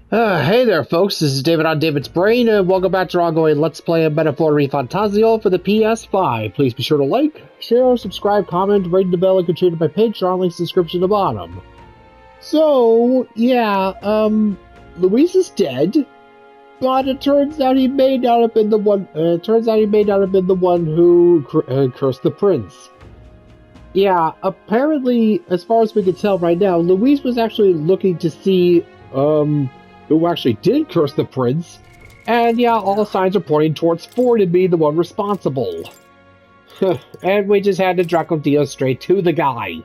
Hey there, folks. This is David on David's Brain, and welcome back to our ongoing Let's Play a Metaphor ReFantazio for the PS5. Please be sure to like, share, subscribe, comment, ring the bell, and contribute to my Patreon. Links in the description at the bottom. So, yeah, Luis is dead, but it turns out he may not have been the one. Who cursed the prince. Yeah, apparently, as far as we can tell right now, Luis was actually looking to see, who actually did curse the prince, and yeah, all the signs are pointing towards Forden being the one responsible. And we just had to Draco deal straight to the guy.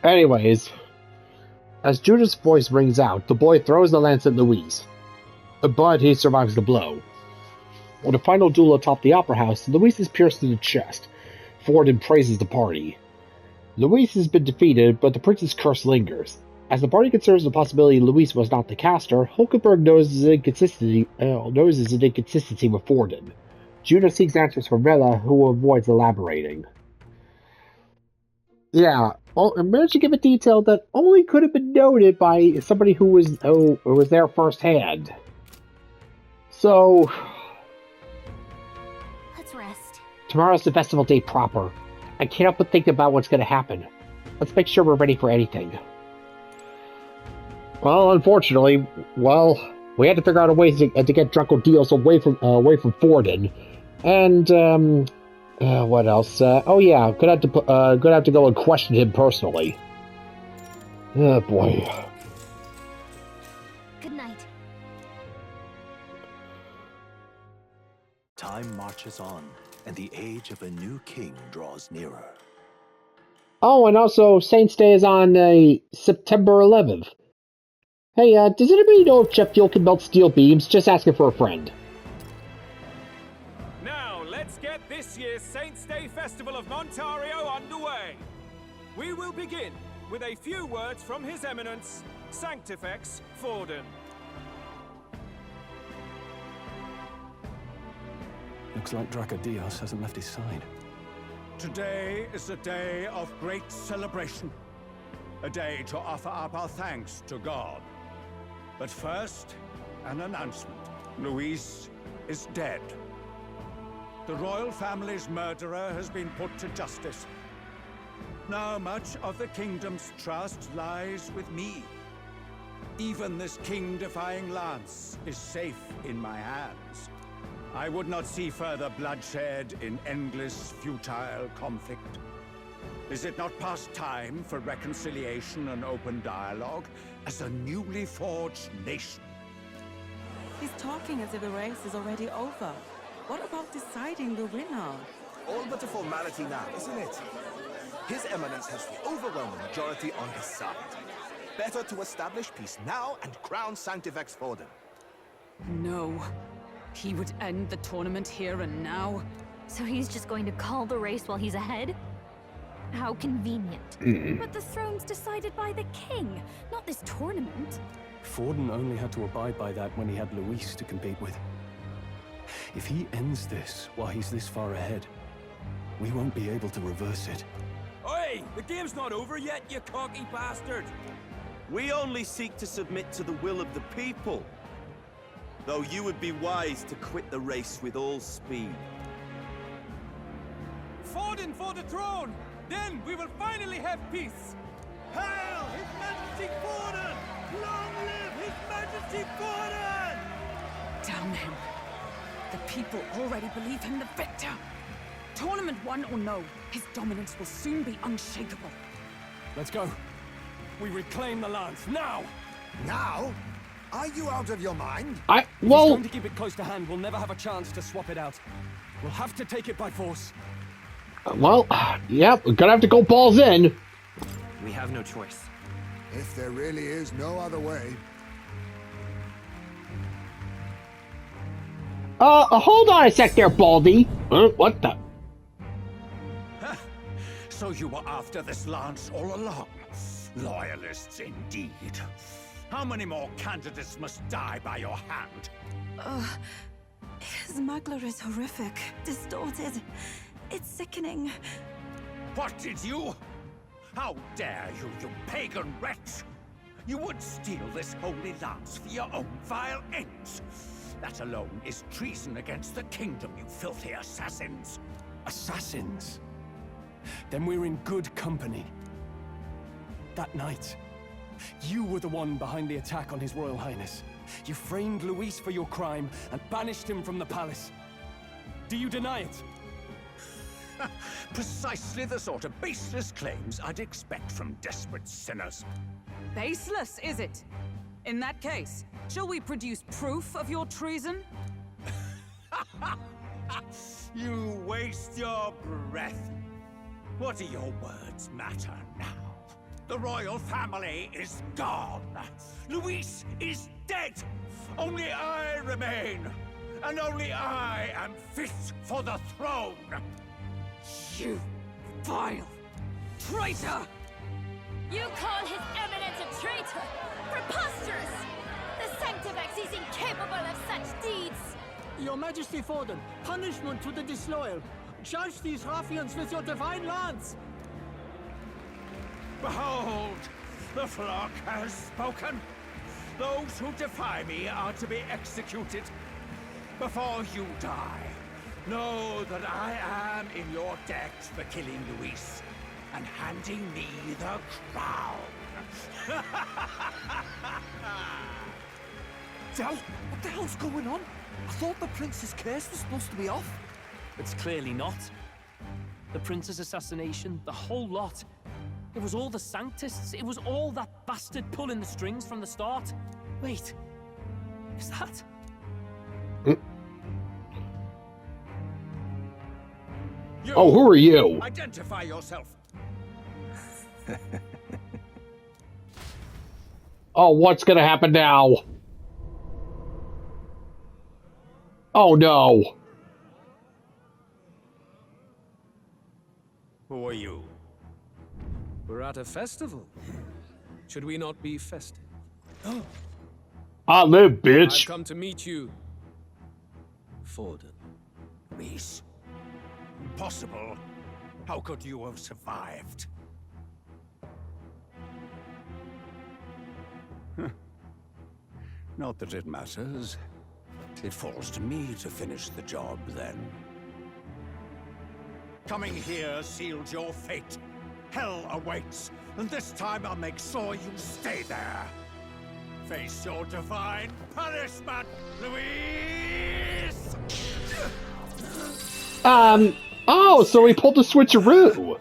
Anyways, as Judith's voice rings out, the boy throws the lance at Luis, but he survives the blow. With a final duel atop the opera house, Luis is pierced in the chest. Forden praises the party. Luis has been defeated, but the prince's curse lingers. As the party considers the possibility Luis was not the caster, Hulkenberg notices an inconsistency with Forden. Judah seeks answers from Vela, who avoids elaborating. Yeah, and managed to give a detail that only could have been noted by somebody who was there firsthand. So, let's rest. Tomorrow's the festival day proper. I can't help but think about what's going to happen. Let's make sure we're ready for anything. Well, unfortunately, we had to figure out a way to get Draco deals away from Forden, and what else? Oh yeah, gonna have to go and question him personally. Oh boy. Good night. Time marches on, and the age of a new king draws nearer. Oh, and also Saints Day is on September 11th. Hey, does anybody know if Jet Fuel can melt steel beams? Just asking for a friend. Now, let's get this year's Saints' Day Festival of Montario underway. We will begin with a few words from His Eminence, Sanctifex Forden. Looks like Draco Dios hasn't left his side. Today is a day of great celebration. A day to offer up our thanks to God. But first, an announcement. Luis is dead. The royal family's murderer has been put to justice. Now much of the kingdom's trust lies with me. Even this king-defying lance is safe in my hands. I would not see further bloodshed in endless, futile conflict. Is it not past time for reconciliation and open dialogue as a newly forged nation? He's talking as if the race is already over. What about deciding the winner? All but a formality now, isn't it? His Eminence has the overwhelming majority on his side. Better to establish peace now and crown Sanctifex Forden. No. He would end the tournament here and now. So he's just going to call the race while he's ahead? How convenient. But the throne's decided by the king, not this tournament. Forden only had to abide by that when he had Luis to compete with. If he ends this while he's this far ahead, we won't be able to reverse it. Oi! The game's not over yet, you cocky bastard! We only seek to submit to the will of the people. Though you would be wise to quit the race with all speed. Forden for the throne! Then we will finally have peace! Hail His Majesty Forden! Long live His Majesty Forden! Damn him. The people already believe him the victor. Tournament won or no, his dominance will soon be unshakable. Let's go. We reclaim the lance, now! Now? Are you out of your mind? If he's going to keep it close to hand, we'll never have a chance to swap it out. We'll have to take it by force. Well, yeah, we're gonna have to go balls in. We have no choice. If there really is no other way. Hold on a sec there, Baldy. What the? So you were after this lance all along? Loyalists indeed. How many more candidates must die by your hand? His smuggler is horrific, distorted. It's sickening. What did you? How dare you, you pagan wretch! You would steal this holy lance for your own vile ends. That alone is treason against the kingdom, you filthy assassins. Assassins? Then we're in good company. That night, you were the one behind the attack on His Royal Highness. You framed Luis for your crime and banished him from the palace. Do you deny it? Precisely the sort of baseless claims I'd expect from desperate sinners. Baseless, is it? In that case, shall we produce proof of your treason? You waste your breath. What do your words matter now? The royal family is gone. Luis is dead. Only I remain. And only I am fit for the throne. You vile traitor! You call His Eminence a traitor? Preposterous! The Sanctifex is incapable of such deeds! Your Majesty Forden, punishment to the disloyal. Judge these ruffians with your divine lance! Behold, the flock has spoken. Those who defy me are to be executed. Before you die, know that I am in your debt for killing Luis and handing me the crown. Del, what the hell's going on? I thought the prince's curse was supposed to be off. It's clearly not. The prince's assassination, the whole lot. It was all the Sanctists. It was all that bastard pulling the strings from the start. Wait, is that? Oh, who are you? Identify yourself. Oh, what's gonna happen now? Oh no. Who are you? We're at a festival. Should we not be festive? I live, bitch. I've come to meet you, Forden. Reese. Impossible. How could you have survived? Not that it matters. It falls to me to finish the job, then. Coming here sealed your fate. Hell awaits, and this time I'll make sure you stay there. Face your divine punishment, Luis! Oh, so he pulled a switcheroo.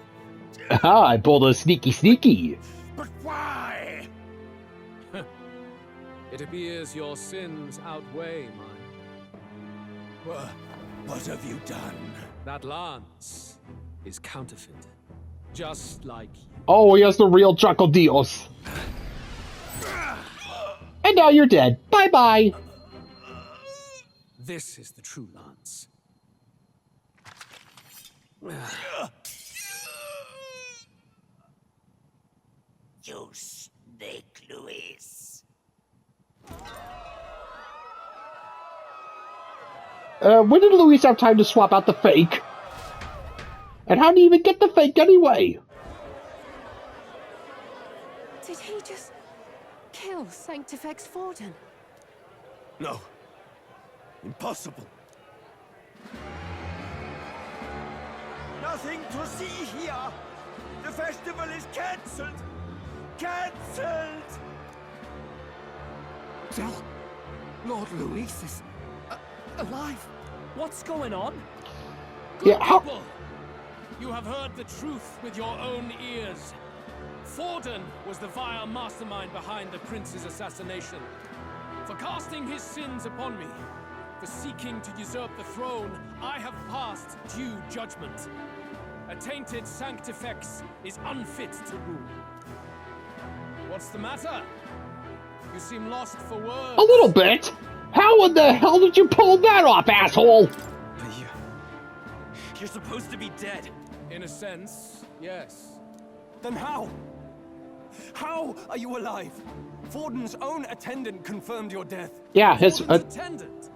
Ah, I pulled a sneaky. But why? It appears your sins outweigh mine. What have you done? That lance is counterfeit. Just like you. Oh, he has the real Chuckle Dios. And now you're dead. Bye-bye. This is the true lance. You snake, Luis. When did Luis have time to swap out the fake? And how did he even get the fake anyway? Did he just kill Sanctifex Forden? No. Impossible. Nothing to see here. The festival is cancelled. Cancelled. Del, Lord Luis is alive. What's going on? Yeah, how? People, you have heard the truth with your own ears. Forden was the vile mastermind behind the prince's assassination. For casting his sins upon me, for seeking to usurp the throne, I have passed due judgment. A tainted Sanctifex is unfit to rule. What's the matter? You seem lost for words. A little bit. How in the hell did you pull that off, asshole? You're supposed to be dead. In a sense, yes. Then how? How are you alive? Forden's own attendant confirmed your death. Yeah, his attendant.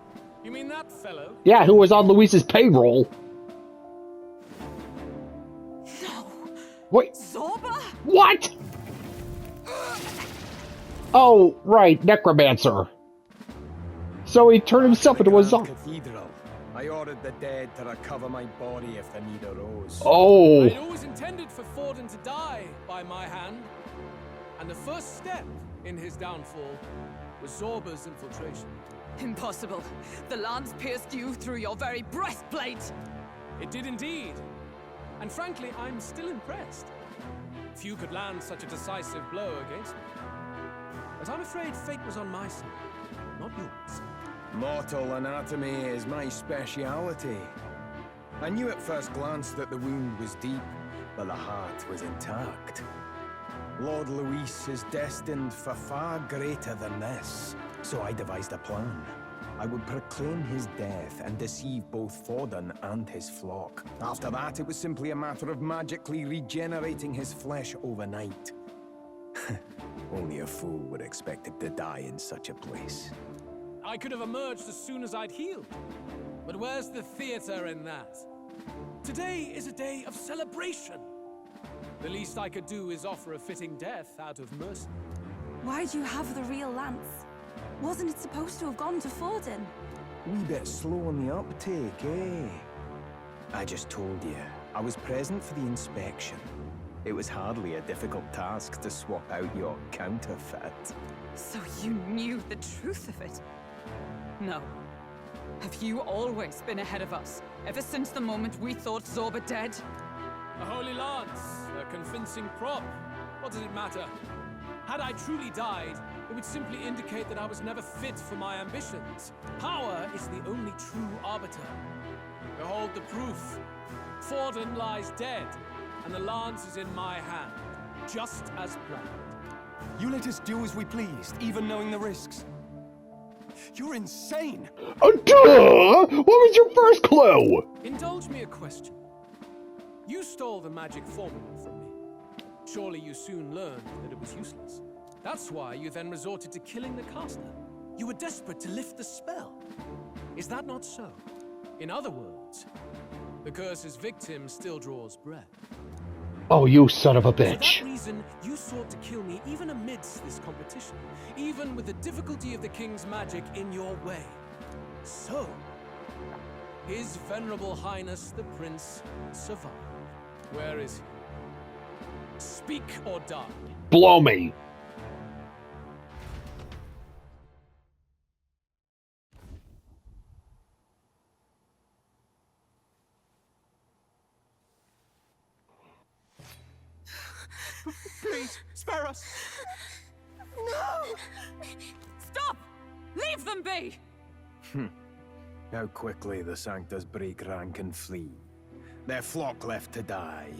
You mean that fellow? Yeah, who was on Luis's payroll. No. Wait. Zorba? What? Oh, right, necromancer. So he turned himself into a zombie. Cathedral. I ordered the dead to recover my body if the need arose. Oh. I'd always intended for Forden to die by my hand. And the first step in his downfall was Zorba's infiltration. Impossible. The lance pierced you through your very breastplate. It did indeed. And frankly, I'm still impressed. Few could land such a decisive blow against me. But I'm afraid fate was on my side, not yours. Mortal anatomy is my speciality. I knew at first glance that the wound was deep, but the heart was intact. Lord Luis is destined for far greater than this, so I devised a plan. I would proclaim his death and deceive both Forden and his flock. After that, it was simply a matter of magically regenerating his flesh overnight. Only a fool would expect him to die in such a place. I could have emerged as soon as I'd healed. But where's the theater in that? Today is a day of celebration. The least I could do is offer a fitting death out of mercy. Why'd you have the real lance? Wasn't it supposed to have gone to Forden? Wee bit slow on the uptake, eh? I just told you, I was present for the inspection. It was hardly a difficult task to swap out your counterfeit. So you knew the truth of it? No. Have you always been ahead of us? Ever since the moment we thought Zorba dead? A holy lance, a convincing prop. What does it matter? Had I truly died, it would simply indicate that I was never fit for my ambitions. Power is the only true arbiter. Behold the proof. Forden lies dead, and the lance is in my hand, just as planned. You let us do as we pleased, even knowing the risks. You're insane! Duh! What was your first clue? Indulge me a question. You stole the magic formula from me. Surely you soon learned that it was useless. That's why you then resorted to killing the caster. You were desperate to lift the spell. Is that not so? In other words, the curse's victim still draws breath. Oh, you son of a bitch. For that reason, you sought to kill me even amidst this competition, even with the difficulty of the king's magic in your way. So, His Venerable Highness the Prince survived. Where is he? Speak or die. Blow me. Please, spare us! No! Stop! Leave them be! How quickly the Sanctas break rank and flee. Their flock left to die.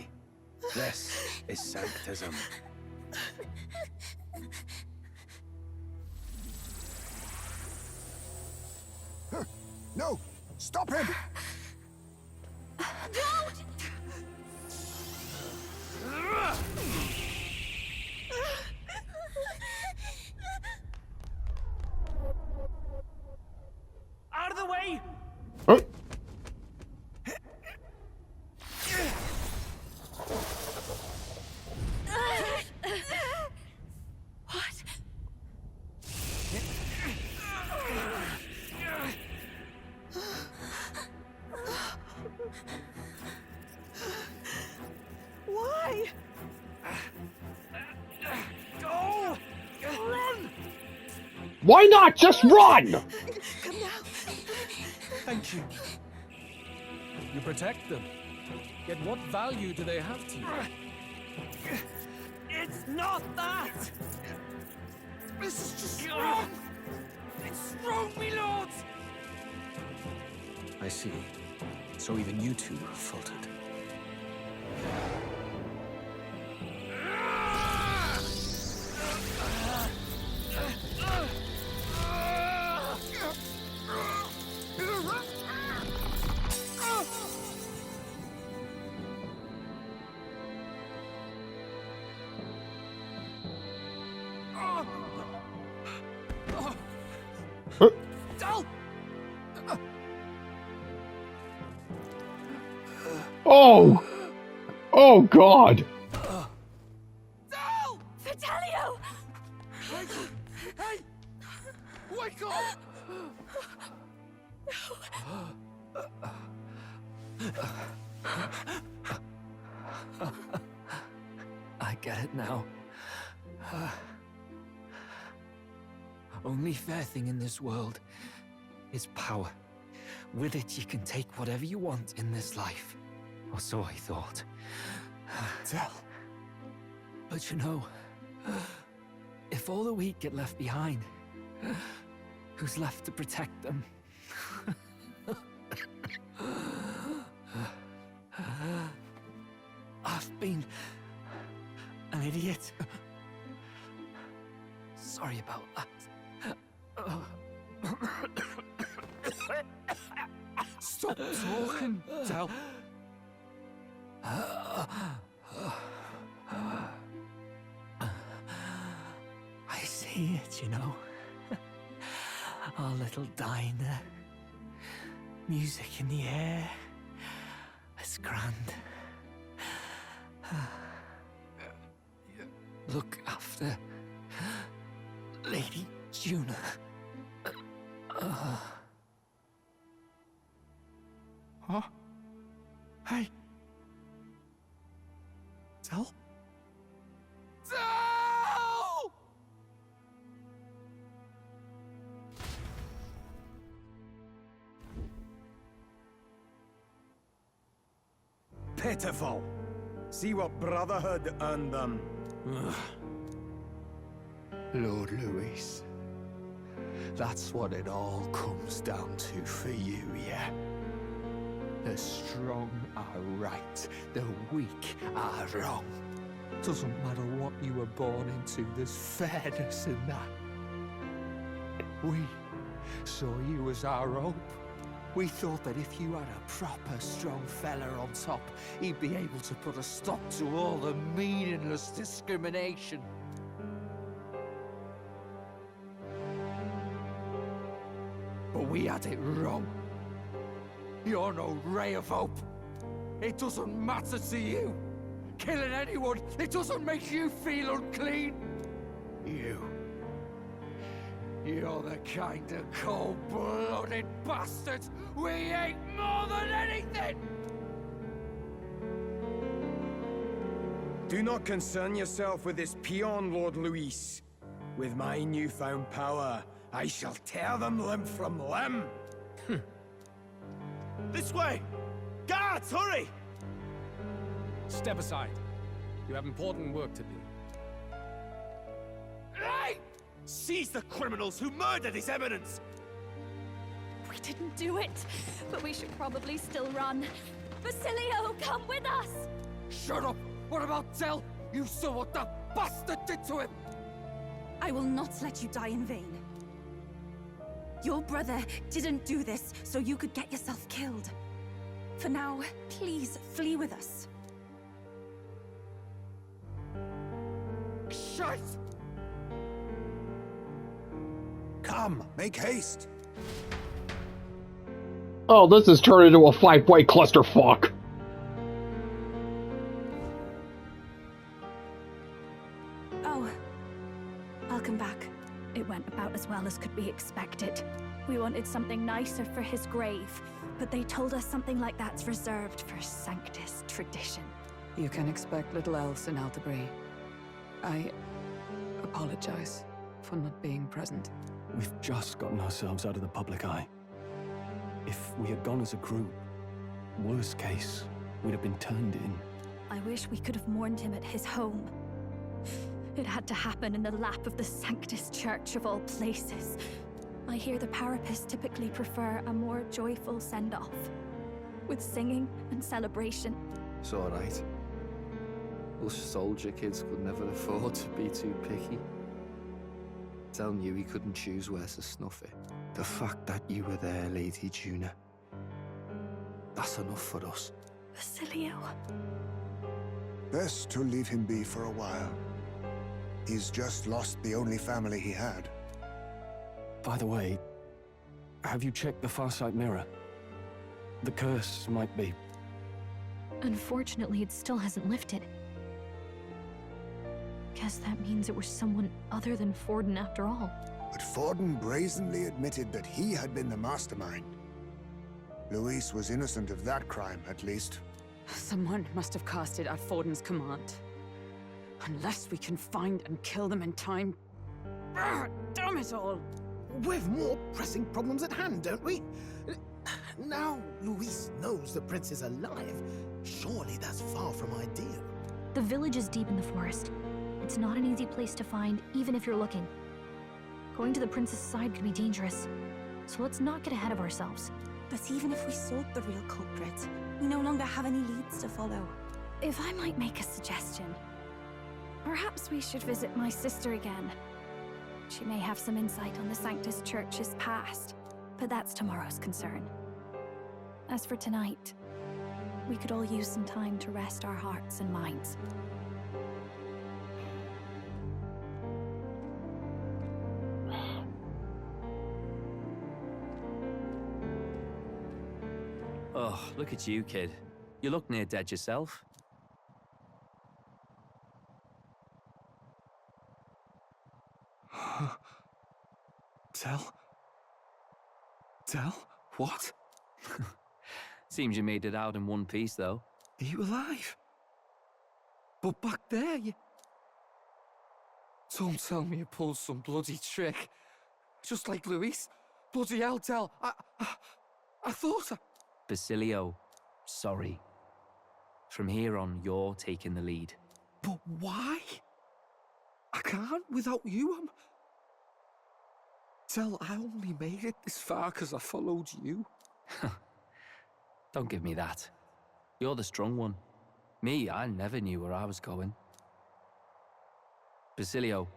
This is Sanctism. No! Stop him! Don't! Out of the way! Huh? What? Why? Go! Run! Why not just run? Come now. Thank you. You protect them. Yet what value do they have to you? It's not that! This is just wrong! It's wrong, me lords! I see. So even you two have faltered. Oh! Oh, God! No! Fidelio! Wake up! I get it now. Only fair thing in this world is power. With it, you can take whatever you want in this life. Or so I thought. Tell. But you know, if all the weak get left behind, who's left to protect them? I've been an idiot. Sorry about that. Stop talking, Del. I see it, you know. Our little diner. Music in the air. It's grand. Look after Lady Juna. Huh? Hey. Del? Del! Pitiful. See what Brotherhood earned them. Lord Louis. That's what it all comes down to for you, yeah? The strong are right, the weak are wrong. Doesn't matter what you were born into, there's fairness in that. We saw you as our hope. We thought that if you had a proper strong fella on top, he'd be able to put a stop to all the meaningless discrimination. But we had it wrong. You're no ray of hope. It doesn't matter to you. Killing anyone, it doesn't make you feel unclean. You're the kind of cold-blooded bastards we hate more than anything! Do not concern yourself with this peon, Lord Luis. With my newfound power, I shall tear them limb from limb. This way! Guards, hurry! Step aside. You have important work to do. Hey! Seize the criminals who murdered His Eminence! We didn't do it, but we should probably still run. Basilio, come with us! Shut up! What about Del? You saw what that bastard did to him! I will not let you die in vain. Your brother didn't do this so you could get yourself killed. For now, please flee with us. Shite! Come, make haste. Oh, this has turned into a 5-way clusterfuck. Oh, welcome back. It went about as well as could be expected. We wanted something nicer for his grave, but they told us something like that's reserved for Sanctus tradition. You can expect little else in Altabri. I apologize for not being present. We've just gotten ourselves out of the public eye. If we had gone as a group, worst case, we'd have been turned in. I wish we could have mourned him at his home. It had to happen in the lap of the Sanctus Church of all places. I hear the Parapists typically prefer a more joyful send-off, with singing and celebration. It's alright. Us soldier kids could never afford to be too picky. Telling you he couldn't choose where to snuff it. The fact that you were there, Lady Juna, that's enough for us. Basilio. Best to leave him be for a while. He's just lost the only family he had. By the way, have you checked the Farsight mirror? The curse might be... Unfortunately, it still hasn't lifted. Guess that means it was someone other than Forden after all. But Forden brazenly admitted that he had been the mastermind. Luis was innocent of that crime, at least. Someone must have cast it at Forden's command. Unless we can find and kill them in time. Damn it all! We've more pressing problems at hand, don't we? Now Luis knows the prince is alive. Surely that's far from ideal. The village is deep in the forest. It's not an easy place to find, even if you're looking. Going to the prince's side could be dangerous, so let's not get ahead of ourselves. But even if we sought the real culprit, we no longer have any leads to follow. If I might make a suggestion, perhaps we should visit my sister again. She may have some insight on the Sanctus Church's past, but that's tomorrow's concern. As for tonight, we could all use some time to rest our hearts and minds. Oh, look at you, kid. You look near dead yourself. Tell? What? Seems you made it out in one piece, though. Are you alive? But back there, you... Don't tell me you pulled some bloody trick. Just like Luis. Bloody hell, Tell. I thought I... Basilio, sorry. From here on, you're taking the lead. But why? I can't without you. Tell, I only made it this far because I followed you. Don't give me that. You're the strong one. Me, I never knew where I was going. Basilio,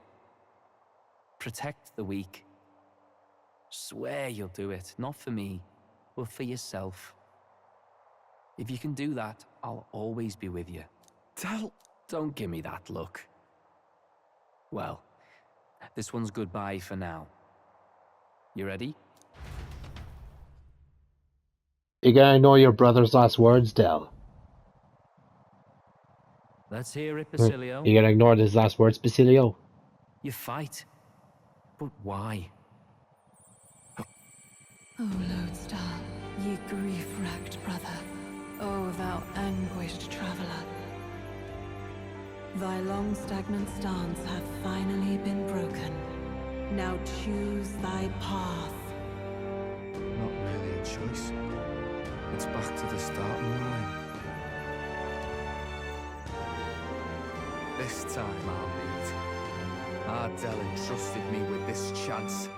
protect the weak. Swear you'll do it, not for me, but for yourself. If you can do that, I'll always be with you. Tell... Don't give me that look. Well, this one's goodbye for now. You ready? You gotta know your brother's last words, Del. Let's hear it, Basilio. You gotta ignore his last words, Basilio. You fight. But why? O Lodestar, ye grief-racked brother, O thou anguished traveler. Thy long stagnant stance hath finally been broken. Now choose thy path. Not really a choice. It's back to the starting line. This time I'll lead. Ardell entrusted me with this chance.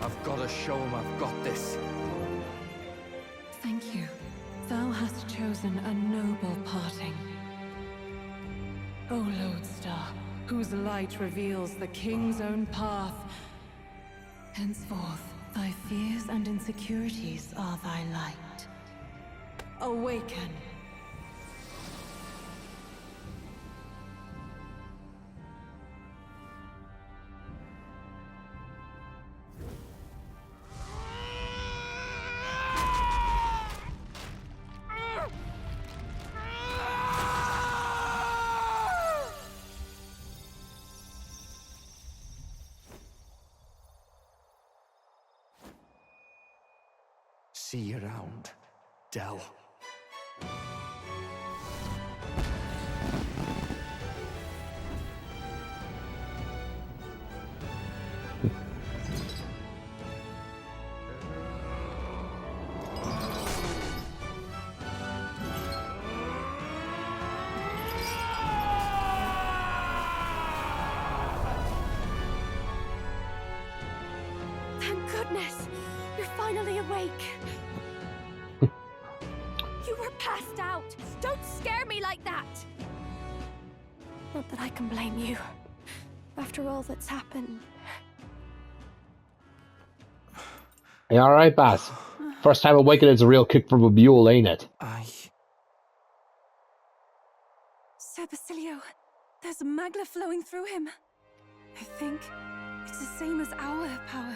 I've got to show him I've got this. Thank you. Thou hast chosen a noble parting. O Lodestar, whose light reveals the king's own path. Henceforth, thy fears and insecurities are thy light. Awaken. See you around, Del. Thank goodness! You're finally awake! You were passed out! Don't scare me like that! Not that I can blame you. After all that's happened. You alright, Bas? First time awakening's a real kick from a mule, ain't it? Sir Basilio, there's magla flowing through him. I think it's the same as our power.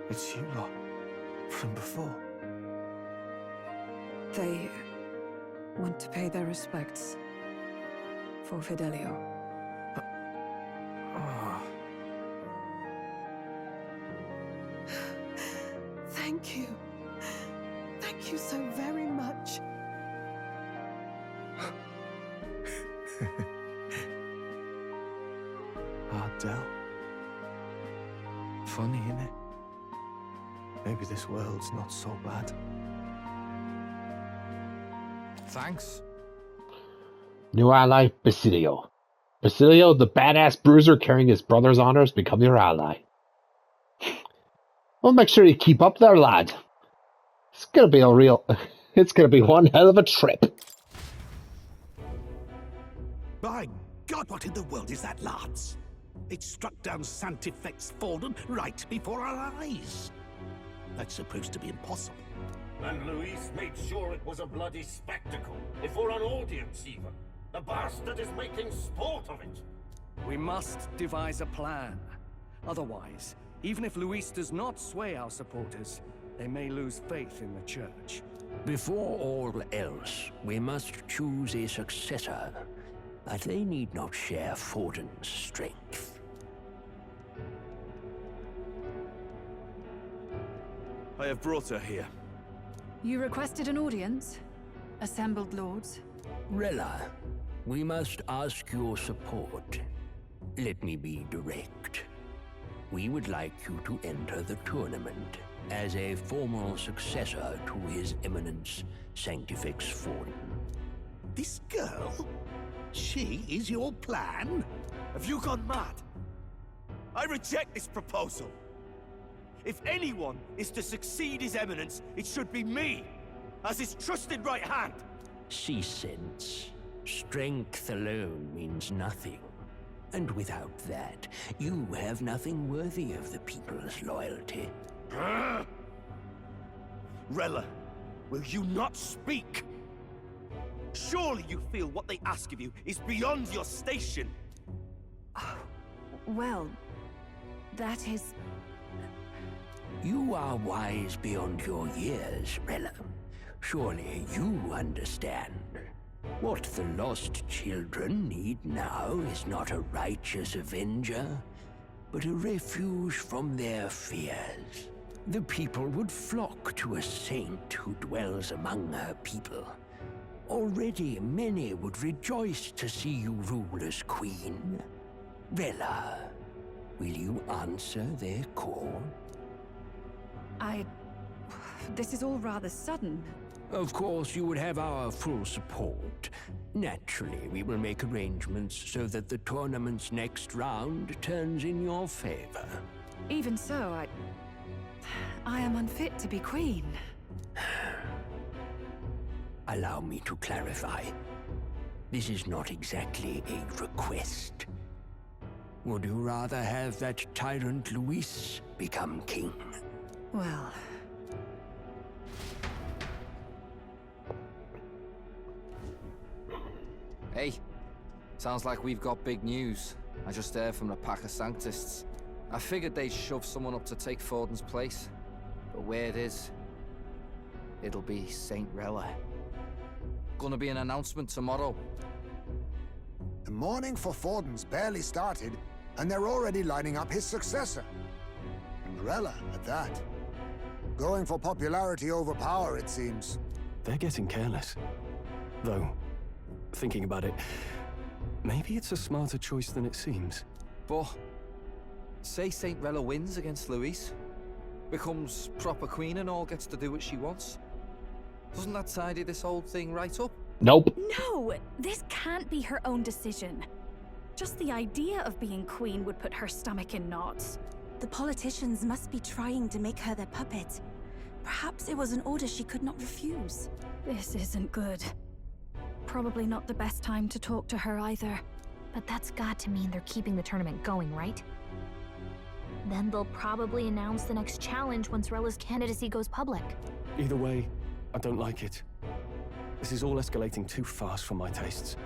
It's you lot. From before. They want to pay their respects for Fidelio. Oh. Thank you. Thank you so very much. Ardell. Funny, innit? Maybe this world's not so bad. Thanks. New ally, Basilio. Basilio, the badass bruiser carrying his brother's honors, become your ally. Well, make sure you keep up there, lad. It's gonna be it's gonna be one hell of a trip. By God, what in the world is that, lads? It struck down Santifex Forden right before our eyes. That's supposed to be impossible. And Luis made sure it was a bloody spectacle, before an audience even. The bastard is making sport of it. We must devise a plan. Otherwise, even if Luis does not sway our supporters, they may lose faith in the church. Before all else, we must choose a successor. But they need not share Forden's strength. I have brought her here. You requested an audience? Assembled lords? Rella, we must ask your support. Let me be direct. We would like you to enter the tournament as a formal successor to His Eminence Sanctifex Forden. This girl? She is your plan? Have you gone mad? I reject this proposal. If anyone is to succeed His Eminence, it should be me, as his trusted right hand. See sense. Strength alone means nothing. And without that, you have nothing worthy of the people's loyalty. Rella, will you not speak? Surely you feel what they ask of you is beyond your station. Well, that is... You are wise beyond your years, Rella. Surely you understand. What the lost children need now is not a righteous avenger, but a refuge from their fears. The people would flock to a saint who dwells among her people. Already many would rejoice to see you rule as queen. Rella, will you answer their call? This is all rather sudden. Of course, you would have our full support. Naturally, we will make arrangements so that the tournament's next round turns in your favor. Even so, I am unfit to be queen. Allow me to clarify. This is not exactly a request. Would you rather have that tyrant Luis become king? Well... Hey, sounds like we've got big news. I just heard from the pack of Sanctists. I figured they'd shove someone up to take Forden's place. But where it is, it'll be Saint Rella. Gonna be an announcement tomorrow. The mourning for Forden's barely started, and they're already lining up his successor. And Rella, at that. Going for popularity over power, it seems. They're getting careless. Though, thinking about it, maybe it's a smarter choice than it seems. But, say Saint Rella wins against Luis, becomes proper queen and all, gets to do what she wants. Doesn't that tidy this whole thing right up? Nope. No, this can't be her own decision. Just the idea of being queen would put her stomach in knots. The politicians must be trying to make her their puppet. Perhaps it was an order she could not refuse. This isn't good. Probably not the best time to talk to her either. But that's got to mean they're keeping the tournament going, right? Then they'll probably announce the next challenge once Rella's candidacy goes public. Either way, I don't like it. This is all escalating too fast for my tastes.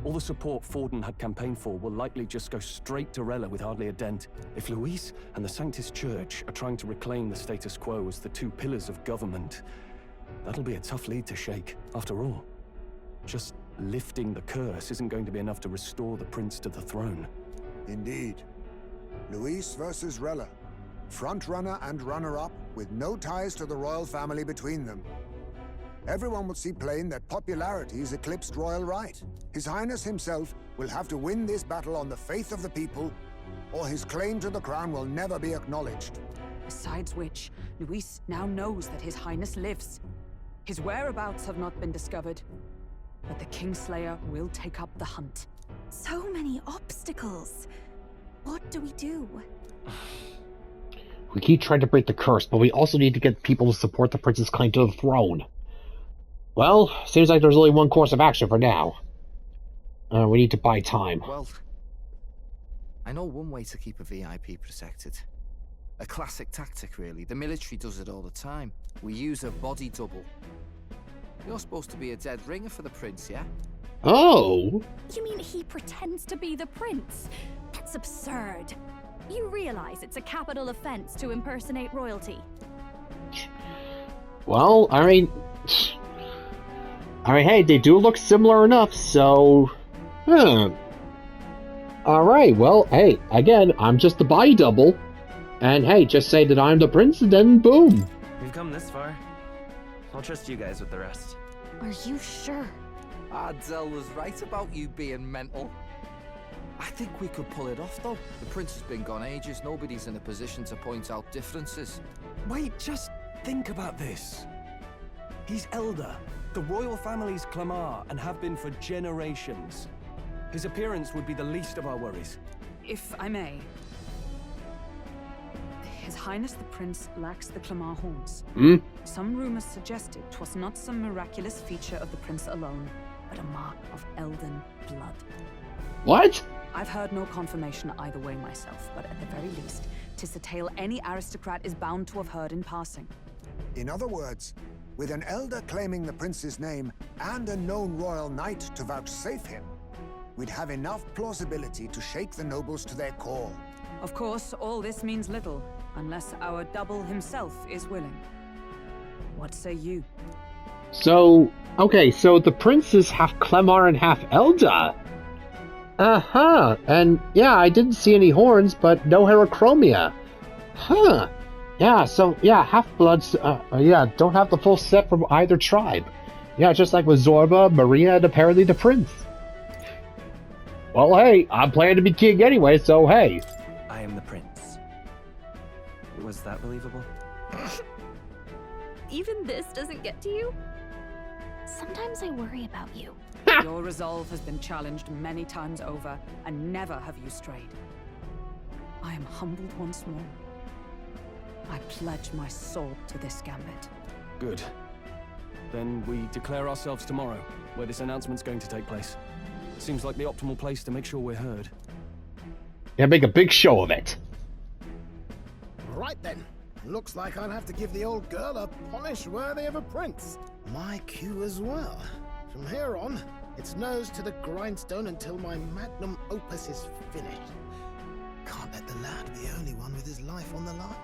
All the support Forden had campaigned for will likely just go straight to Rella with hardly a dent. If Luis and the Sanctus Church are trying to reclaim the status quo as the two pillars of government, that'll be a tough lead to shake. After all, just lifting the curse isn't going to be enough to restore the prince to the throne. Indeed. Luis versus Rella. Front-runner and runner-up, with no ties to the royal family between them. Everyone will see plain that popularity is eclipsed royal right. His Highness himself will have to win this battle on the faith of the people, or his claim to the crown will never be acknowledged. Besides which, Luis now knows that His Highness lives. His whereabouts have not been discovered, but the Kingslayer will take up the hunt. So many obstacles. What do we do? We keep trying to break the curse, but we also need to get people to support the prince's claim to the throne. Well, seems like there's only one course of action for now. We need to buy time. Well, I know one way to keep a VIP protected. A classic tactic, really. The military does it all the time. We use a body double. You're supposed to be a dead ringer for the prince, yeah? Oh! You mean he pretends to be the prince? That's absurd. You realize it's a capital offense to impersonate royalty. Well, I mean, hey, they do look similar enough, so... Alright, well, hey, again, I'm just the body double. And hey, just say that I'm the prince, and then boom. We've come this far. I'll trust you guys with the rest. Are you sure? Ardell was right about you being mental. I think we could pull it off, though. The prince has been gone ages. Nobody's in a position to point out differences. Wait, just think about this. He's elder. The royal family's Clamar, and have been for generations. His appearance would be the least of our worries. If I may. His Highness the Prince lacks the Clamar horns. Some rumors suggested 'twas not some miraculous feature of the prince alone, but a mark of elden blood. What? I've heard no confirmation either way myself, but at the very least, 'tis a tale any aristocrat is bound to have heard in passing. In other words, with an elder claiming the prince's name and a known royal knight to vouchsafe him, we'd have enough plausibility to shake the nobles to their core. Of course, all this means little, unless our double himself is willing. What say you? So, okay, so the prince is half Clemar and half Elda. Uh-huh, and yeah, I didn't see any horns, but no herachromia. Huh. Yeah, so, yeah, half-bloods, don't have the full set from either tribe. Yeah, just like with Zorba, Maria, and apparently the prince. Well, hey, I'm planning to be king anyway, so hey. I am the prince. Was that believable? Even this doesn't get to you? Sometimes I worry about you. Your resolve has been challenged many times over, and never have you strayed. I am humbled once more. I pledge my soul to this gambit. Good. Then we declare ourselves tomorrow, where this announcement's going to take place. Seems like the optimal place to make sure we're heard. Yeah, make a big show of it. Right then. Looks like I'll have to give the old girl a polish worthy of a prince. My cue as well. From here on, it's nose to the grindstone until my magnum opus is finished. Can't let the lad be the only one with his life on the line.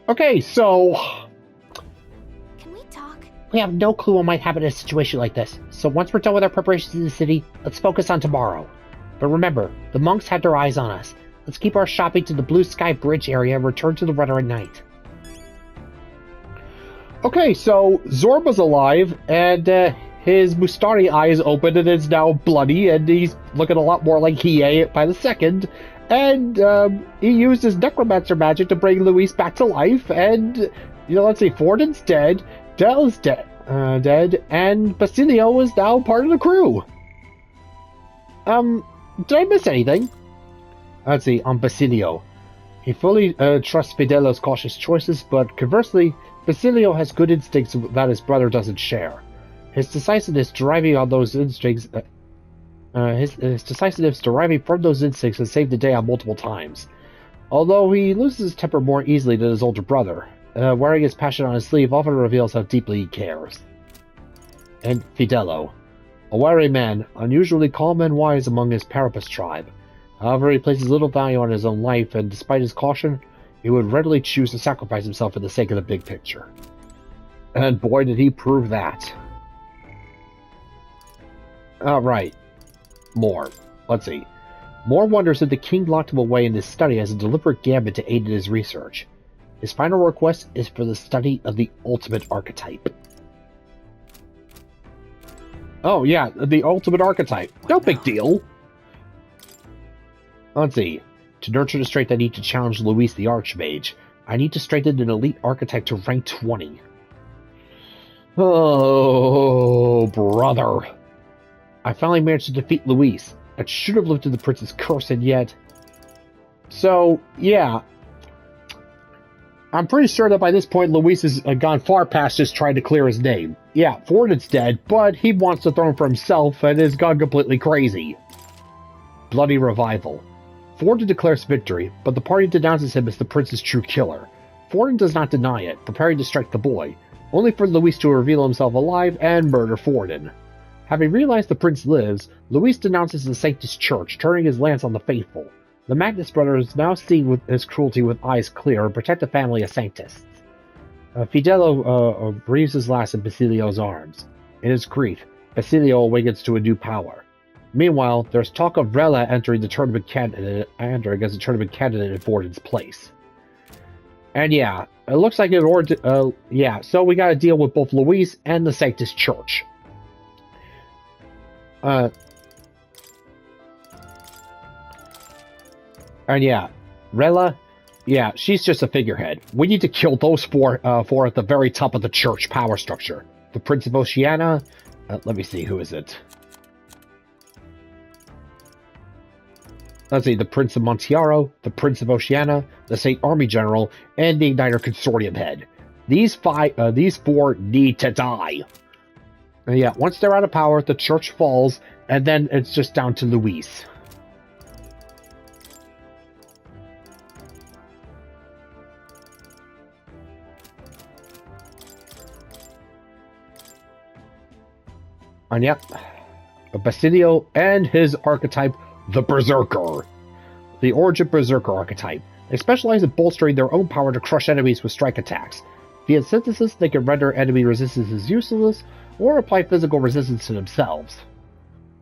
Okay, so... Can we talk? We have no clue what might happen in a situation like this, so once we're done with our preparations in the city, let's focus on tomorrow. But remember, the monks had their eyes on us. Let's keep our shopping to the Blue Sky Bridge area and return to the rudder at night. Okay, so Zorba's alive, and his Mustari eye is open and is now bloody, and he's looking a lot more like Hiei by the second. And he used his necromancer magic to bring Luis back to life, and, let's see, Forden's dead, Dell's dead, and Basilio is now part of the crew. Did I miss anything? Let's see, on Basilio. He fully trusts Fidelio's cautious choices, but conversely, Basilio has good instincts that his brother doesn't share. His decisiveness deriving on those instincts, his decisiveness deriving from those instincts has saved the day on multiple times. Although he loses his temper more easily than his older brother, wearing his passion on his sleeve often reveals how deeply he cares. And Fidelio. A wary man, unusually calm and wise among his Parapus tribe. However, he places little value on his own life, and despite his caution, he would readily choose to sacrifice himself for the sake of the big picture. And boy, did he prove that. Alright. More. Let's see. Moore wonders that the king locked him away in his study as a deliberate gambit to aid in his research. His final request is for the study of the ultimate archetype. Oh yeah, the ultimate archetype. No big deal. Let's see. To nurture the strength I need to challenge Luis the Archmage, I need to strengthen an elite archetype to rank 20. Oh, brother. I finally managed to defeat Luis. I should have lifted the prince's curse, and yet... So, yeah. I'm pretty sure that by this point, Luis has gone far past just trying to clear his name. Yeah, Forden's dead, but he wants the throne for himself and has gone completely crazy. Bloody revival. Forden declares victory, but the party denounces him as the prince's true killer. Forden does not deny it, preparing to strike the boy, only for Luis to reveal himself alive and murder Forden. Having realized the prince lives, Luis denounces the Sanctus Church, turning his lance on the faithful. The Magnus brothers now see with his cruelty with eyes clear and protect the family of Sanctists. Fidelio breathes his last in Basilio's arms. In his grief, Basilio awakens to a new power. Meanwhile, there's talk of Rella entering as a tournament candidate in Forden's place. And yeah, it looks like in order to, so we gotta deal with both Luis and the Sanctus Church. And yeah, Rella, yeah, she's just a figurehead. We need to kill those four at the very top of the church power structure. The Prince of Oceania, let me see, who is it? Let's see, the Prince of Montiaro, the Prince of Oceania, the Saint Army General, and the Igniter Consortium head. These four need to die. And yeah, once they're out of power, the church falls, and then it's just down to Luis. And yep, Basilio and his archetype, the Berserker. The Origin Berserker archetype. They specialize in bolstering their own power to crush enemies with strike attacks. Via synthesis, they can render enemy resistances useless, or apply physical resistance to themselves.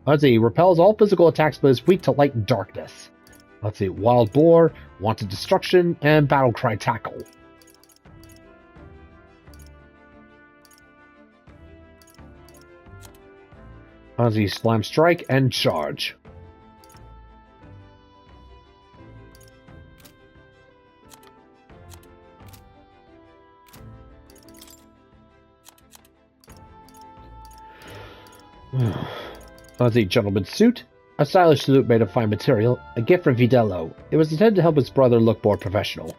Let's see, repels all physical attacks but is weak to light and darkness. Let's see, Wild Boar, Wanted Destruction, and Battlecry Tackle. Let's see, Slam Strike and Charge. Let's see, Gentleman's Suit. A stylish suit made of fine material. A gift from Fidelio. It was intended to help his brother look more professional.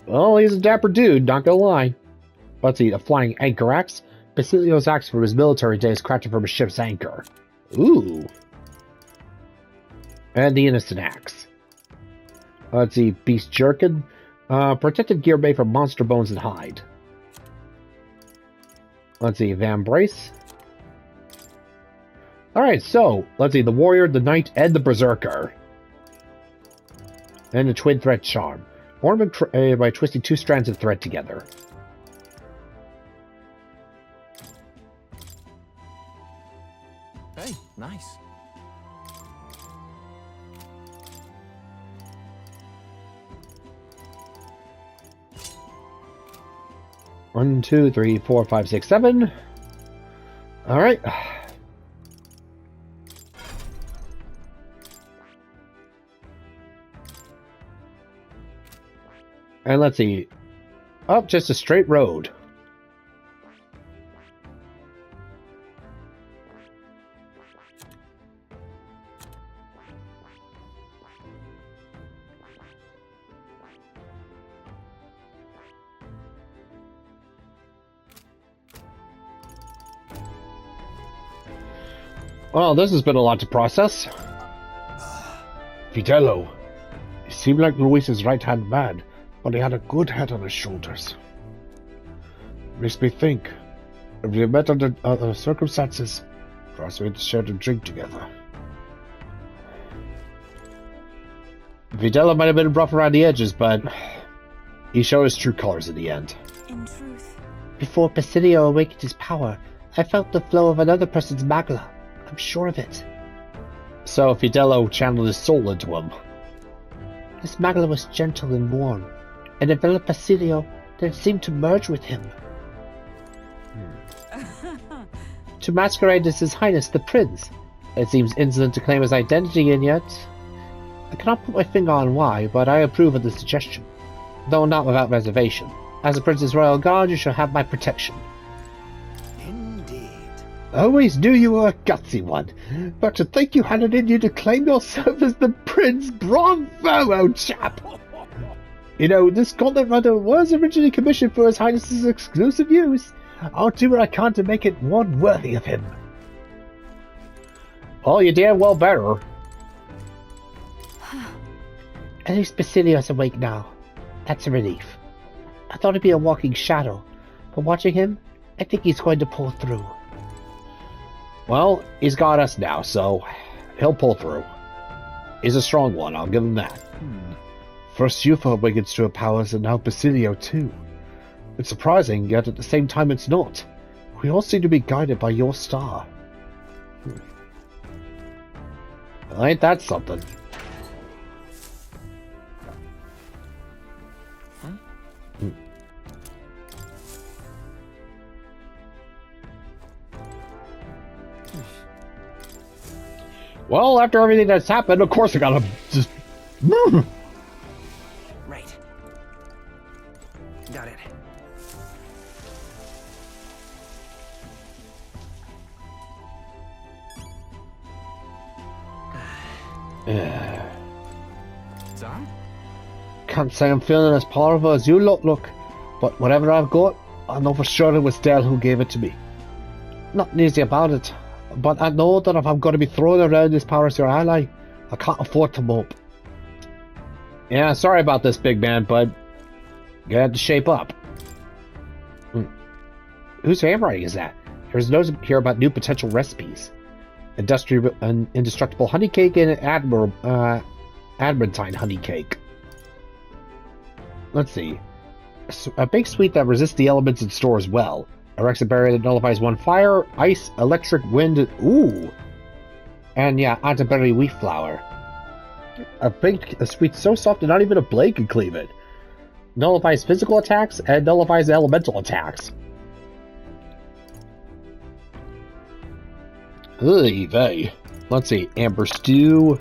Well, he's a dapper dude, not gonna lie. Let's see, a Flying Anchor Axe. Basilio's axe from his military days crafted from a ship's anchor. Ooh. And the Innocent Axe. Let's see, Beast Jerkin. Protective gear made from monster bones and hide. Let's see, Van Brace. Alright, so, let's see, the Warrior, the Knight, and the Berserker. And the Twin Thread Charm. Ornament by twisting two strands of thread together. Hey, nice. One, two, three, four, five, six, seven. Alright. And let's see. Oh, just a straight road. Well, this has been a lot to process. Fidelio. He seemed like Luis's right-hand man, but he had a good head on his shoulders. Makes me think, if we met under other circumstances, First we had to share a drink together. Fidelio might have been rough around the edges, but he showed his true colors in the end. In truth. Before Basilio awakened his power, I felt the flow of another person's magla. I'm sure of it. So Fidelio channeled his soul into him. This magla was gentle and warm, and enveloped Basilio, then seemed to merge with him. To masquerade as His Highness the Prince. It seems insolent to claim his identity, and yet I cannot put my finger on why, but I approve of the suggestion, though not without reservation. As a Prince's royal guard, you shall have my protection. Indeed. I always knew you were a gutsy one, but to think you had it in you to claim yourself as the Prince, bravo, old chap! You know, this gauntlet runner was originally commissioned for His Highness's exclusive use. I'll do what I can to make it one worthy of him. Oh, you damn well better. At least Basilio's awake now. That's a relief. I thought he'd be a walking shadow, but watching him, I think he's going to pull through. Well, he's got us now, so he'll pull through. He's a strong one, I'll give him that. First Yufa awakens to her powers, and now Basilio too. It's surprising, yet at the same time it's not. We all seem to be guided by your star. Well, ain't that something? Well, after everything that's happened, of course I gotta just... Right. Got it. Done? Can't say I'm feeling as powerful as you look, but whatever I've got, I know for sure it was Dell who gave it to me. Nothing easy about it, but I know that if I'm going to be throwing around this power as your ally, I can't afford to mope. Yeah, sorry about this, big man, but you have to shape up. Whose handwriting is that? There's notes here about new potential recipes. Indestructible honey cake and adamantine honey cake. Let's see. A baked sweet that resists the elements in store as well. Erects a barrier that nullifies one fire, ice, electric, wind, ooh! And yeah, antiberry wheat flour. A sweet so soft that not even a blade can cleave it. Nullifies physical attacks and nullifies elemental attacks. Oy vey. Let's see, amber stew.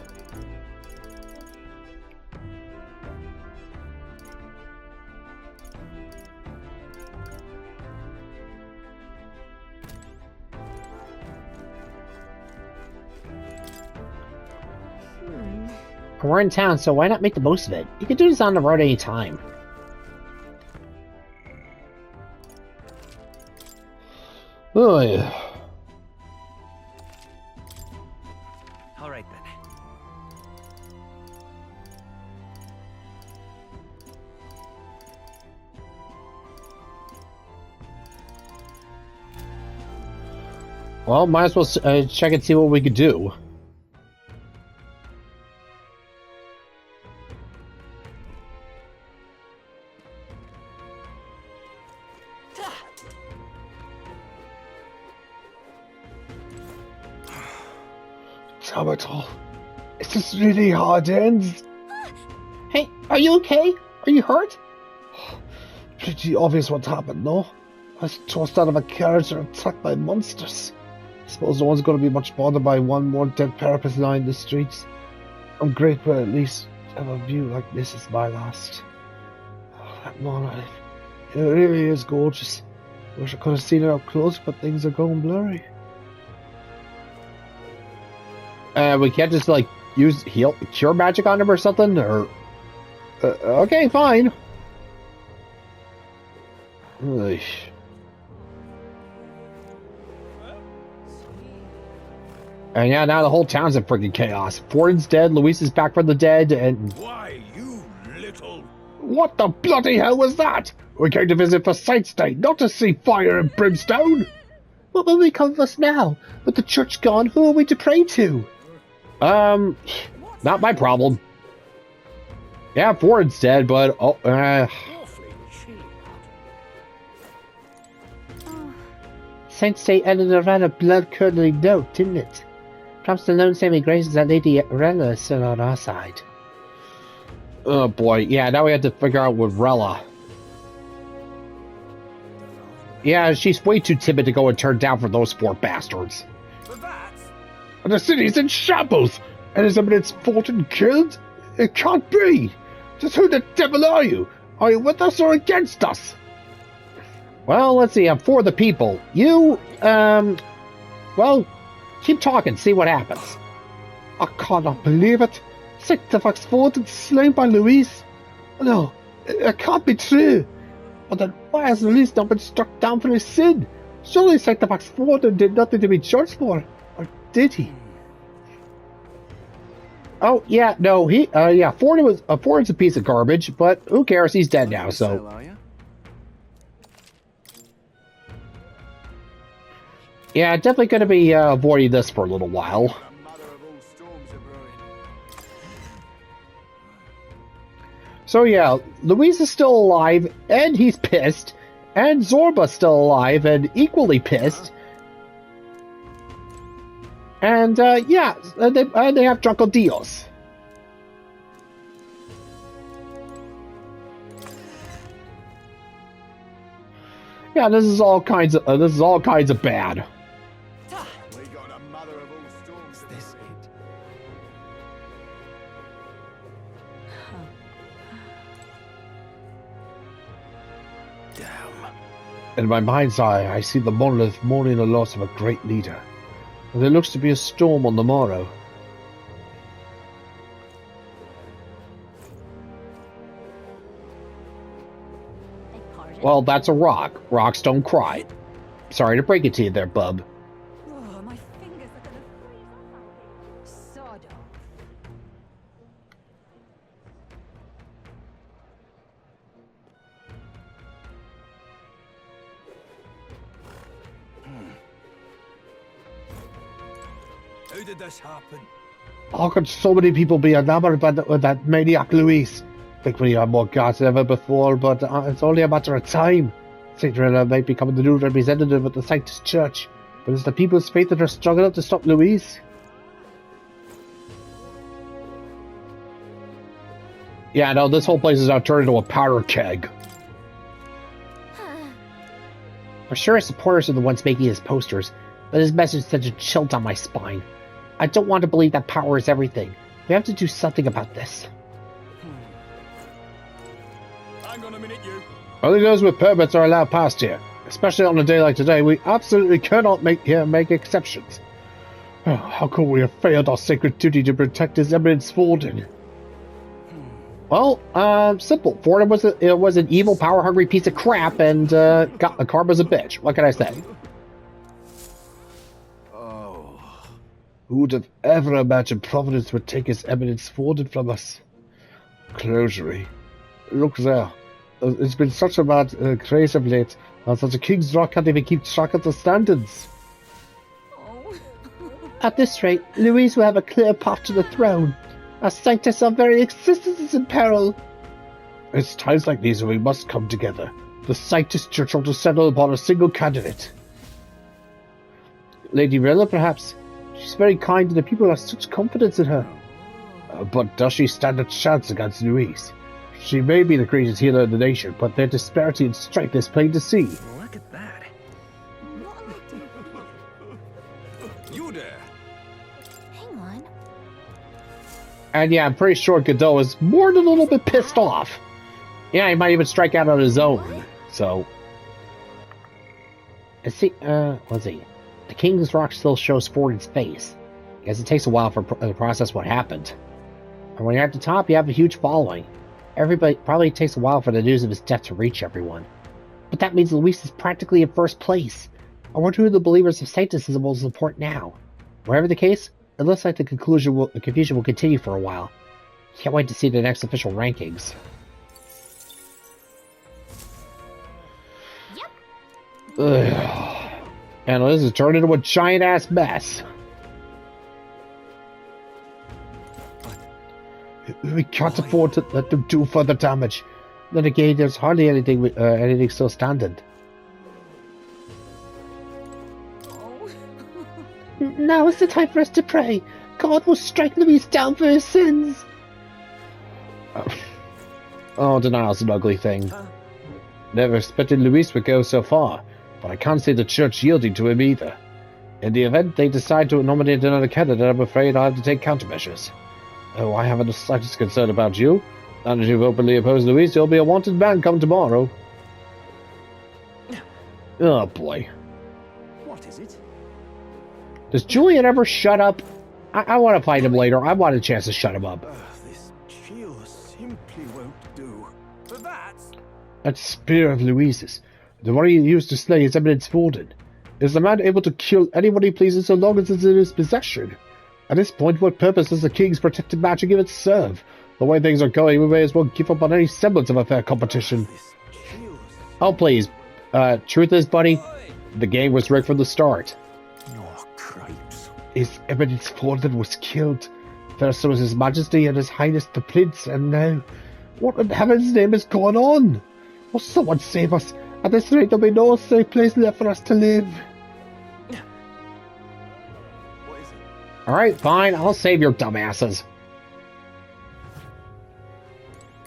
We're in town, so why not make the most of it? You can do this on the road any time. Oh yeah. All right then. Well, might as well check and see what we could do. Is this really hard ends? Hey, are you okay? Are you hurt? Pretty obvious what happened, no? I was tossed out of a carriage and attacked by monsters. I suppose no one's going to be much bothered by one more dead parapet lying in the streets. I'm grateful at least to have a view like this as my last. Oh, that monolith. It really is gorgeous. Wish I could have seen it up close, but things are going blurry. We can't just, like, use cure magic on him or something? Or... okay, fine. Ugh. And yeah, now the whole town's in freaking chaos. Forden's dead, Luis is back from the dead, and... Why, you little... What the bloody hell was that? We came to visit for sight's sake, not to see fire and brimstone! What will become of us now? With the church gone, who are we to pray to? Not my problem. Yeah, Ford's dead, but Saint Say ended around a blood-curdling note, didn't it? Perhaps the lone saving grace is that Lady Rella is still on our side. Oh boy, yeah, now we have to figure out with Rella. Yeah, she's way too timid to go and turn down for those 4 bastards. The city's in shambles! And is Eminence Forden killed? It can't be! Just who the devil are you? Are you with us or against us? Well, let's see, I'm for the people. You, well, keep talking, see what happens. I cannot believe it. Sanctifex Forden slain by Louise? No, it can't be true. But then why has Louise not been struck down for his sin? Surely Sanctifex Forden did nothing to be judged for. Or did he? Oh, yeah, no, Ford's a piece of garbage, but who cares, he's dead now, so... Yeah, definitely going to be avoiding this for a little while. So yeah, Louise is still alive, and he's pissed, and Zorba's still alive and equally pissed. And yeah, they have Drunko Dios. Yeah, this is all kinds of bad. In my mind's eye, I see the monolith mourning the loss of a great leader. And there looks to be a storm on the morrow. Well, that's a rock. Rocks don't cry. Sorry to break it to you there, bub. Oh, my fingers are gonna freeze. Sod off. How did this happen? How could so many people be enamored by that maniac Louise? I think we have more gods than ever before, but it's only a matter of time. Saint Rella might become the new representative of the Sanctus Church, but it's the people's faith that are strong enough to stop Louise. Yeah, no, this whole place is now turned into a powder keg. I'm sure his supporters are the ones making his posters, but his message sends a chill down my spine. I don't want to believe that power is everything. We have to do something about this. Hang on a minute, you. Only those with permits are allowed past here. Especially on a day like today, we absolutely cannot make exceptions. Oh, how could we have failed our sacred duty to protect His Eminence Forden? Well, simple. Forden was an evil, power-hungry piece of crap, and karma's a bitch. What can I say? Who would have ever imagined Providence would take His Eminence Forden from us? Closery. Look there. It's been such a bad craze of late, and such a King's Rock can't even keep track of the standards. At this rate, Louise will have a clear path to the throne. Our Sanctus, our very existence is in peril. It's times like these when we must come together. The Sanctus Church ought to settle upon a single candidate. Lady Rella, perhaps? She's very kind and the people have such confidence in her. But does she stand a chance against Louise? She may be the greatest healer in the nation, but their disparity in strength is plain to see. Look at that. You there? Hang on. And yeah, I'm pretty sure Godot is more than a little bit pissed off. Yeah, he might even strike out on his own. So, let's see. Let's see. The King's Rock still shows Forden's face. I guess it takes a while for the process what happened. And when you're at the top, you have a huge following. Everybody probably takes a while for the news of his death to reach everyone. But that means Louise is practically in first place. I wonder who the believers of Sanctism will support now. Whatever the case, it looks like the confusion will continue for a while. Can't wait to see the next official rankings. Yep. Ugh. And this has turned into a giant-ass mess. We can't afford to let them do further damage. Then again, there's hardly anything still standing. Now is the time for us to pray. God will strike Luis down for his sins. Oh, denial's an ugly thing. Never expected Luis would go so far, but I can't see the church yielding to him either. In the event they decide to nominate another candidate, I'm afraid I'll have to take countermeasures. Oh, I haven't the slightest concern about you. Now that you've openly opposed Luis, you'll be a wanted man come tomorrow. Oh, boy. What is it? Does Julian ever shut up? I want to fight him later. I want a chance to shut him up. This chill simply won't do. But That spear of Luis's, the one he used to slay His Eminence Forden. Is the man able to kill anyone he pleases so long as it's in his possession? At this point, what purpose does the king's protected magic even serve? The way things are going, we may as well give up on any semblance of a fair competition. Oh, please. Truth is, buddy, the game was rigged from the start. His Eminence Forden was killed. First was His Majesty and His Highness the Prince, and now... What in heaven's name is going on? Will someone save us? At this rate, there'll be no safe place left for us to live. Alright, fine. I'll save your dumbasses.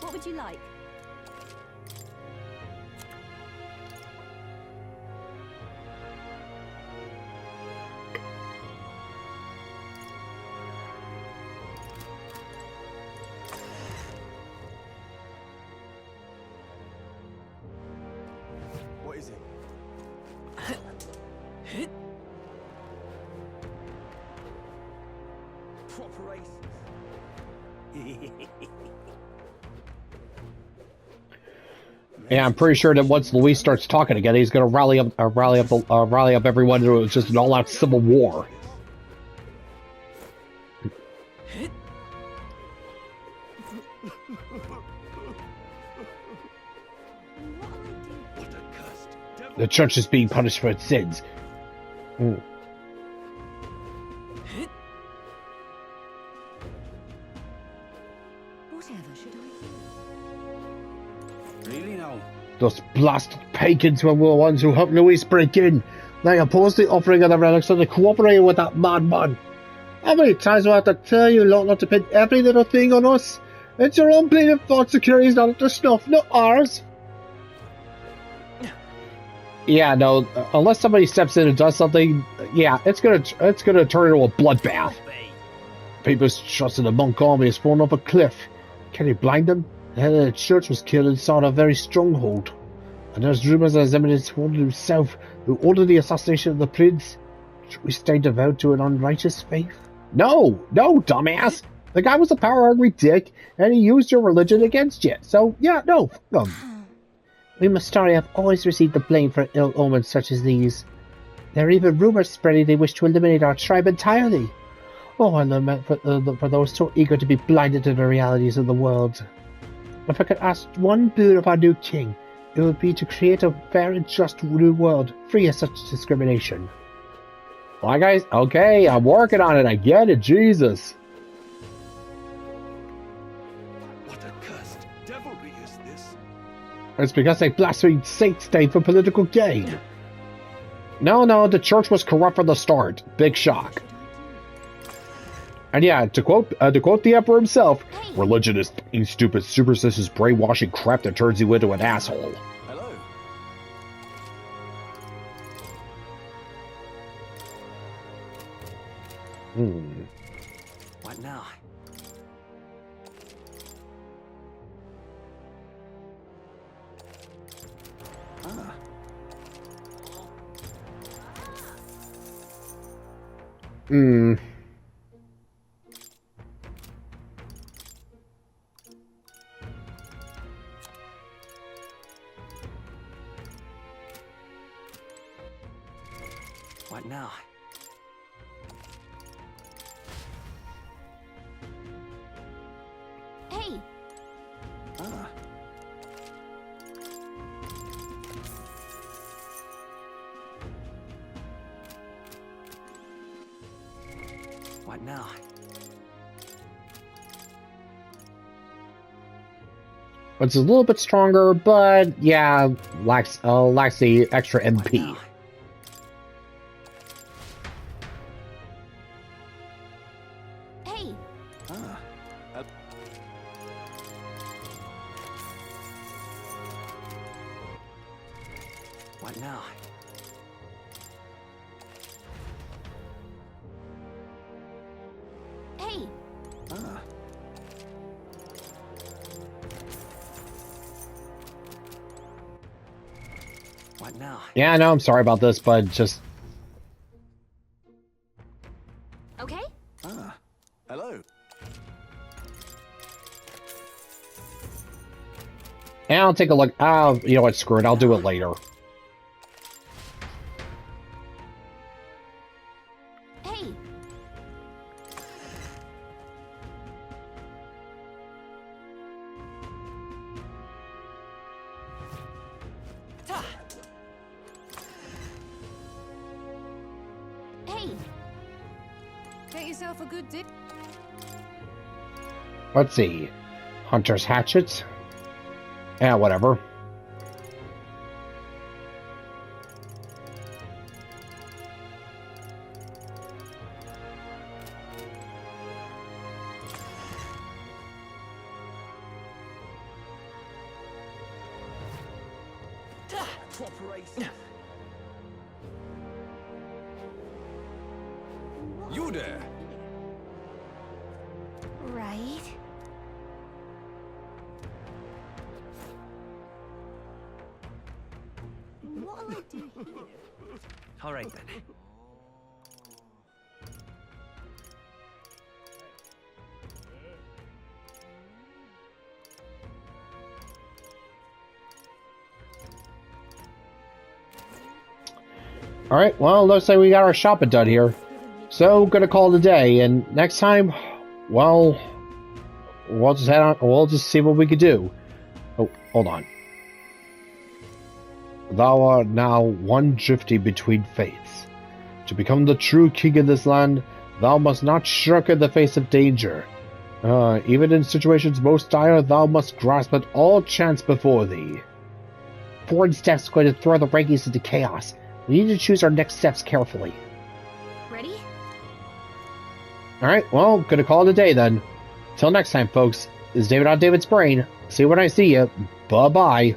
What would you like? what is it? Proper aces. Yeah, I'm pretty sure that once Luis starts talking again, he's going to rally up everyone to just an all-out civil war. The church is being punished for its sins. Really now? Those blasted pagans were the ones who helped Luis break in. They opposed the offering of the relics and they cooperated with that madman. How many times do I have to tell you lot not to pin every little thing on us? It's your own bleeding fault security's not up to snuff, not ours. Yeah, no, unless somebody steps in and does something, yeah, it's gonna turn into a bloodbath. People's trust in the monk army has fallen off a cliff. Can you blind them? The head of the church was killed inside a very stronghold. And there's rumours that His Eminence Forden himself, who ordered the assassination of the prince. Should we stay devout to an unrighteous faith? No, dumbass! The guy was a power-hungry dick, and he used your religion against you. So, yeah, no, fuck him. We Mustari have always received the blame for ill omens such as these. There are even rumours spreading they wish to eliminate our tribe entirely. Oh, I lament for those so eager to be blinded to the realities of the world. If I could ask one boon of our new king, it would be to create a fair and just new world, free of such discrimination. Well, guys, okay, I'm working on it, I get it, Jesus. What accursed devilry is this? It's because they blasphemed Saint's name for political gain. No, the church was corrupt from the start. Big shock. And yeah, to quote the Emperor himself, religion is stupid, superstitious, brainwashing crap that turns you into an asshole. Hello. What now? What now? Hey! now? It's a little bit stronger, but yeah, lacks the extra MP. Hey. What now? Hey. What now? Yeah, I know, I'm sorry about this, but just... Okay? Hello. Yeah, I'll take a look. You know what, screw it, I'll do it later. Hey. Hey. Get yourself a good dip. Let's see. Hunter's hatchets. Yeah, whatever. Cooperation. You there? Right. What'll I do here? All right then. Alright, well, looks like we got our shopping done here. So, gonna call it a day, and next time, well, we'll just head on, we'll just see what we can do. Oh, hold on. Thou art now one drifting between faiths. To become the true king of this land, thou must not shrink in the face of danger. Even in situations most dire, thou must grasp at all chance before thee. Forden steps going to throw the rankings into chaos. We need to choose our next steps carefully. Ready? Alright, well, gonna call it a day then. Till next time, folks, this is David on David's Brain. See you when I see you. Bye-bye.